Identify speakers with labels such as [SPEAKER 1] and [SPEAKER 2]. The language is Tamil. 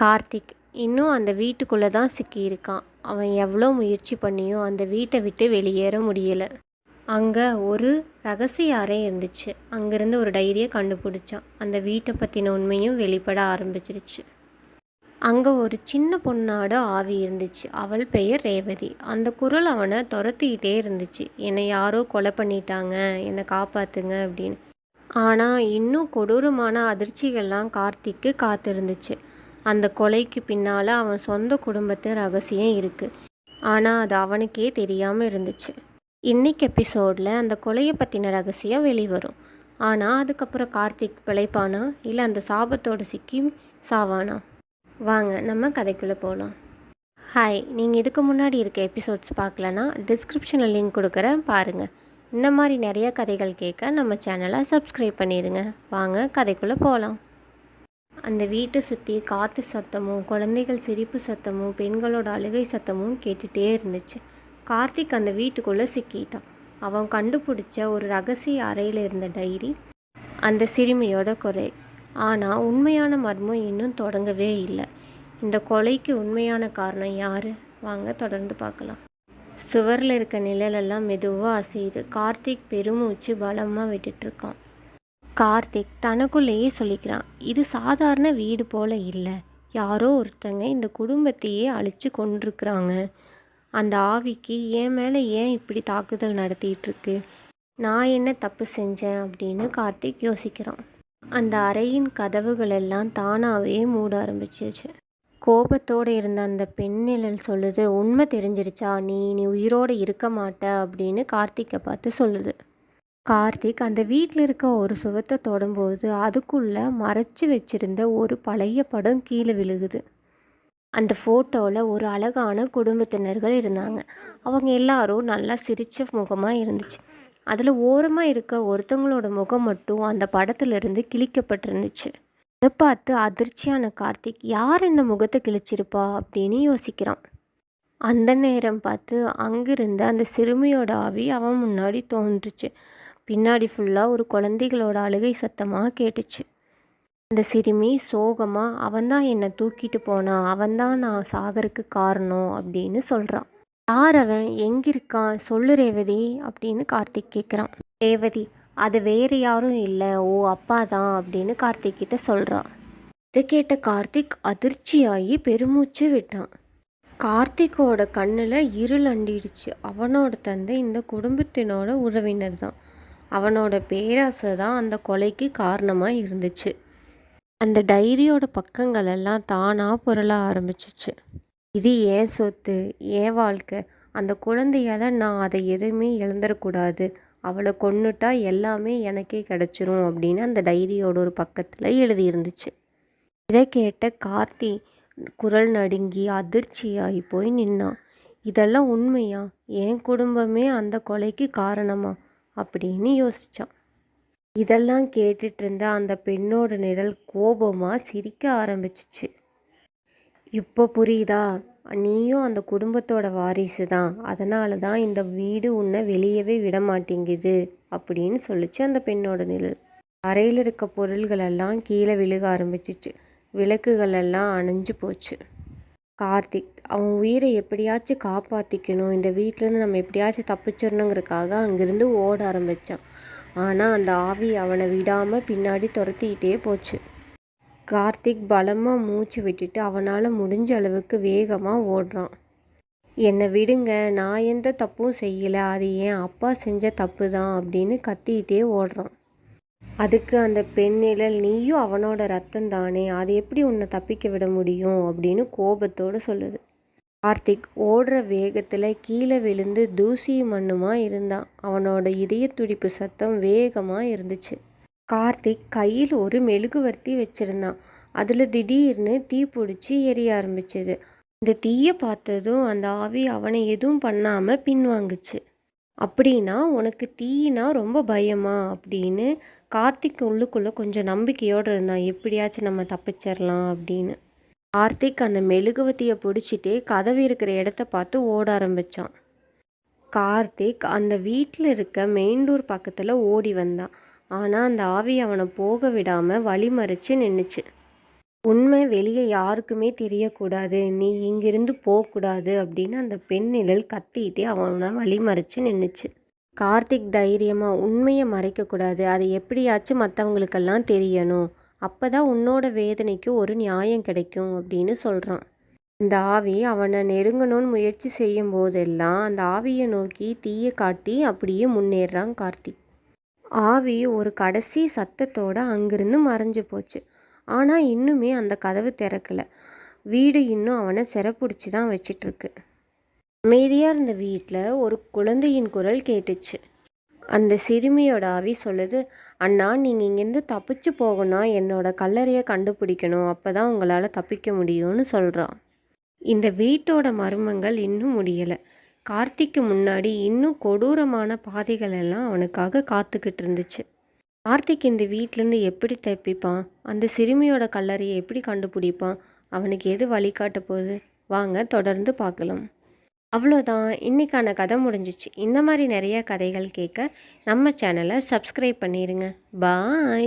[SPEAKER 1] கார்த்திக் இன்னும் அந்த வீட்டுக்குள்ளே தான் சிக்கியிருக்கான். அவன் எவ்வளோ முயற்சி பண்ணியும் அந்த வீட்டை விட்டு வெளியேற முடியலை. அங்கே ஒரு ரகசிய அறை இருந்துச்சு. அங்கேருந்து ஒரு டைரியை கண்டுபிடிச்சான். அந்த வீட்டை பற்றின உண்மையும் வெளிப்பட ஆரம்பிச்சிருச்சு. அங்கே ஒரு சின்ன பொண்ணோட ஆவி இருந்துச்சு. அவள் பெயர் ரேவதி. அந்த குரல் அவனை துரத்திக்கிட்டே இருந்துச்சு. என்னை யாரோ கொலை பண்ணிட்டாங்க, என்னை காப்பாற்றுங்க அப்படின்னு. ஆனால் இன்னும் கொடூரமான அதிர்ச்சிகள்லாம் கார்த்திக்கு காத்திருந்துச்சு. அந்த கொலைக்கு பின்னால் அவன் சொந்த குடும்பத்து ரகசியம் இருக்குது. ஆனால் அது அவனுக்கே தெரியாமல் இருந்துச்சு. இன்னைக்கு எபிசோடில் அந்த கொலையை பற்றின ரகசியம் வெளிவரும். ஆனால் அதுக்கப்புறம் கார்த்திக் பிழைப்பானா இல்லை அந்த சாபத்தோடு சிக்கி சாவானா? வாங்க நம்ம கதைக்குள்ளே போகலாம். ஹாய், நீங்கள் இதுக்கு முன்னாடி இருக்க எபிசோட்ஸ் பார்க்கலன்னா டிஸ்கிரிப்ஷனில் லிங்க் கொடுக்குறேன், பாருங்கள். இந்த மாதிரி நிறைய கதைகள் கேட்க நம்ம சேனலை சப்ஸ்கிரைப் பண்ணிடுங்க. வாங்க கதைக்குள்ளே போகலாம். அந்த வீட்டை சுற்றி காற்று சத்தமும் குழந்தைகள் சிரிப்பு சத்தமும் பெண்களோட அழுகை சத்தமும் கேட்டுகிட்டே இருந்துச்சு. கார்த்திக் அந்த வீட்டுக்குள்ளே சிக்கிட்டான். அவன் கண்டுபிடிச்ச ஒரு ரகசிய அறையில் இருந்த டைரி, அந்த சிறுமியோட குறை. ஆனால் உண்மையான மர்மம் இன்னும் தொடங்கவே இல்லை. இந்த கொலைக்கு உண்மையான காரணம் யார்? வாங்க தொடர்ந்து பார்க்கலாம். சுவரில் இருக்க நிழலெல்லாம் மெதுவாக அசையுது. கார்த்திக் பெருமூச்சு பலமாக விட்டுட்ருக்கான். கார்த்திக் தனக்குள்ளேயே சொல்லிக்கிறான், இது சாதாரண வீடு போல் இல்லை. யாரோ ஒருத்தங்க இந்த குடும்பத்தையே அழித்து கொண்டிருக்கிறாங்க. அந்த ஆவிக்கு என் மேலே ஏன் இப்படி தாக்குதல் நடத்திட்டுருக்கு? நான் என்ன தப்பு செஞ்சேன் அப்படின்னு கார்த்திக் யோசிக்கிறான். அந்த அறையின் கதவுகளெல்லாம் தானாகவே மூட ஆரம்பிச்சிச்சு. கோபத்தோடு இருந்த அந்த பெண் நிழல் சொல்லுது, உண்மை தெரிஞ்சிருச்சா, நீ உயிரோடு இருக்க மாட்ட அப்படின்னு கார்த்திக்கை பார்த்து சொல்லுது. கார்த்திக் அந்த வீட்டில் இருக்க ஒரு சுவத்தை தொடும்போது அதுக்குள்ளே மறைச்சி வச்சிருந்த ஒரு பழைய படம் கீழே விழுகுது. அந்த ஃபோட்டோவில் ஒரு அழகான குடும்பத்தினர்கள் இருந்தாங்க. அவங்க எல்லாரும் நல்லா சிரித்த முகமாக இருந்துச்சு. அதில் ஓரமாக இருக்க ஒருத்தவங்களோட முகம் மட்டும் அந்த படத்துலேருந்து கிழிக்கப்பட்டிருந்துச்சு. அதை பார்த்து அதிர்ச்சியான கார்த்திக், யார் இந்த முகத்தை கிழிச்சிருப்பா அப்படின்னு யோசிக்கிறான். அந்த நேரம் பார்த்து அங்கிருந்த அந்த சிறுமியோட ஆவி அவன் முன்னாடி தோன்றுச்சு. பின்னாடி ஃபுல்லாக ஒரு குழந்தைகளோட அழுகை சத்தமாக கேட்டுச்சு. அந்த சிறுமி சோகமாக, அவன்தான் என்னை தூக்கிட்டு போனான், அவன்தான் நான் சாகருக்கு காரணம் அப்படின்னு சொல்கிறான். யார் அவன், எங்கிருக்கான், சொல்லு ரேவதி அப்படின்னு கார்த்திக் கேட்குறான். ரேவதி, அது வேறு யாரும் இல்லை, ஓ அப்பா தான் அப்படின்னு கார்த்திக் கிட்ட சொல்கிறான். இதை கேட்ட கார்த்திக் அதிர்ச்சியாகி பெருமூச்சு விட்டான். கார்த்திக்கோட கண்ணில் இருள் அண்டிடுச்சு. அவனோட தந்தை இந்த குடும்பத்தினோட உறவினர் தான். அவனோட பேராசை தான் அந்த கொலைக்கு காரணமாக இருந்துச்சு. அந்த டைரியோட பக்கங்கள் எல்லாம் தானாக புரள ஆரம்பிச்சிச்சு. இது ஏன் சொத்து, ஏன் வாழ்க்கை, அந்த குழந்தையால் நான் அதை எதுவுமே இழந்துடக்கூடாது, அவளை கொன்னுட்டா எல்லாமே எனக்கே கிடச்சிரும் அப்படின்னு அந்த டைரியோட ஒரு பக்கத்தில் எழுதியிருந்துச்சு. இதை கேட்ட கார்த்தி குரல் நடுங்கி அதிர்ச்சியாகி போய் நின்னான். இதெல்லாம் உண்மையா? என் குடும்பமே அந்த கொலைக்கு காரணமா அப்படின்னு யோசித்தான். இதெல்லாம் கேட்டுட்டு இருந்த அந்த பெண்ணோட நிழல் கோபமாக சிரிக்க ஆரம்பிச்சிச்சு. இப்போ புரியுதா, நீயும் அந்த குடும்பத்தோட வாரிசு தான், அதனால தான் இந்த வீடு உன்னை வெளியவே விட மாட்டேங்குது அப்படின்னு சொல்லிச்சு அந்த பெண்ணோட நிழல். அறையில் இருக்க பொருள்களெல்லாம் கீழே விழுக ஆரம்பிச்சிச்சு. விளக்குகளெல்லாம் அணைஞ்சு போச்சு. கார்த்திக் அவன் உயிரை எப்படியாச்சும் காப்பாற்றிக்கணும், இந்த வீட்டிலேருந்து நம்ம எப்படியாச்சும் தப்பிச்சிடணுங்கிறதுக்காக அங்கேருந்து ஓட ஆரம்பித்தான். ஆனால் அந்த ஆவி அவனை விடாமல் பின்னாடி துரத்திக்கிட்டே போச்சு. கார்த்திக் பலமாக மூச்சு விட்டுட்டு அவனால் முடிஞ்ச அளவுக்கு வேகமாக ஓடுறான். என்னை விடுங்க, நான் எந்த தப்பும் செய்யலை, அது என் அப்பா செஞ்ச தப்பு தான் அப்படின்னு கத்திக்கிட்டே ஓடுறான். அதுக்கு அந்த பெண் நிழல், நீயும் அவனோட ரத்தம் தானே, அது எப்படி உன்னை தப்பிக்க விட முடியும் அப்படின்னு கோபத்தோடு சொல்லுது. கார்த்திக் ஓடுற வேகத்தில் கீழே விழுந்து தூசி மண்ணுமா இருந்தான். அவனோட இதய துடிப்பு சத்தம் வேகமாக இருந்துச்சு. கார்த்திக் கையில் ஒரு மெழுகுவர்த்தி வச்சுருந்தான். அதில் திடீர்னு தீ பிடிச்சி எரிய ஆரம்பிச்சிது. இந்த தீயை பார்த்ததும் அந்த ஆவி அவனை எதுவும் பண்ணாமல் பின்வாங்குச்சு. அப்படின்னா உனக்கு தீயினா ரொம்ப பயமா அப்படின்னு கார்த்திக் உள்ளுக்குள்ளே கொஞ்சம் நம்பிக்கையோடு இருந்தான், எப்படியாச்சும் நம்ம தப்பிச்சிடலாம் அப்படின்னு. கார்த்திக் அந்த மெழுகுவத்தியை பிடிச்சிட்டே கதவு இருக்கிற இடத்த பார்த்து ஓட ஆரம்பித்தான். கார்த்திக் அந்த வீட்டில் இருக்க மெயின் டோர் பக்கத்தில் ஓடி வந்தான். ஆனால் அந்த ஆவி அவனை போக விடாமல் வழிமறித்து நின்றுச்சு. உண்மை வெளியே யாருக்குமே தெரியக்கூடாது, நீ இங்கிருந்து போகக்கூடாது அப்படின்னு அந்த பெண் நிழல் கத்திட்டு அவனை வழிமறிச்சு நின்றுச்சு. கார்த்திக் தைரியமாக உண்மையை மறைக்கக்கூடாது, அது எப்படியாச்சும் மற்றவங்களுக்கெல்லாம் தெரியணும், அப்போ தான் உன்னோட வேதனைக்கு ஒரு நியாயம் கிடைக்கும் அப்படின்னு சொல்கிறான். அந்த ஆவி அவனை நெருங்கணும்னு முயற்சி செய்யும் போதெல்லாம் அந்த ஆவியை நோக்கி தீயை காட்டி அப்படியே முன்னேறான் கார்த்திக். ஆவி ஒரு கடைசி சத்தத்தோட அங்கிருந்து மறைஞ்சு போச்சு. ஆனால் இன்னுமே அந்த கதவு திறக்கலை. வீடு இன்னும் அவனை சிறைப்பிடிச்சி தான் வச்சிட்ருக்கு. அமைதியாக இருந்த வீட்டில் ஒரு குழந்தையின் குரல் கேட்டுச்சு. அந்த சிறுமியோட ஆவி சொல்லுது, அண்ணா நீங்கள் இங்கேருந்து தப்பிச்சு போகணும், என்னோட கல்லறையை கண்டுபிடிக்கணும், அப்போ தான் உங்களால் தப்பிக்க முடியும்னு சொல்கிறான். இந்த வீட்டோட மர்மங்கள் இன்னும் முடியலை. கார்த்திக்கு முன்னாடி இன்னும் கொடூரமான பாதைகள் எல்லாம் அவனுக்காக காத்துக்கிட்டு இருந்துச்சு. கார்த்திக் இந்த வீட்டிலேருந்து எப்படி தப்பிப்பான், அந்த சிறுமியோட கல்லறையை எப்படி கண்டுபிடிப்பான், அவனுக்கு எது வழிகாட்ட போகுது, வாங்க தொடர்ந்து பார்க்கலாம். அவ்வளோதான், இன்றைக்கான கதை முடிஞ்சிச்சு. இந்த மாதிரி நிறைய கதைகள் கேட்க நம்ம சேனலை சப்ஸ்கிரைப் பண்ணிடுங்க. பாய்.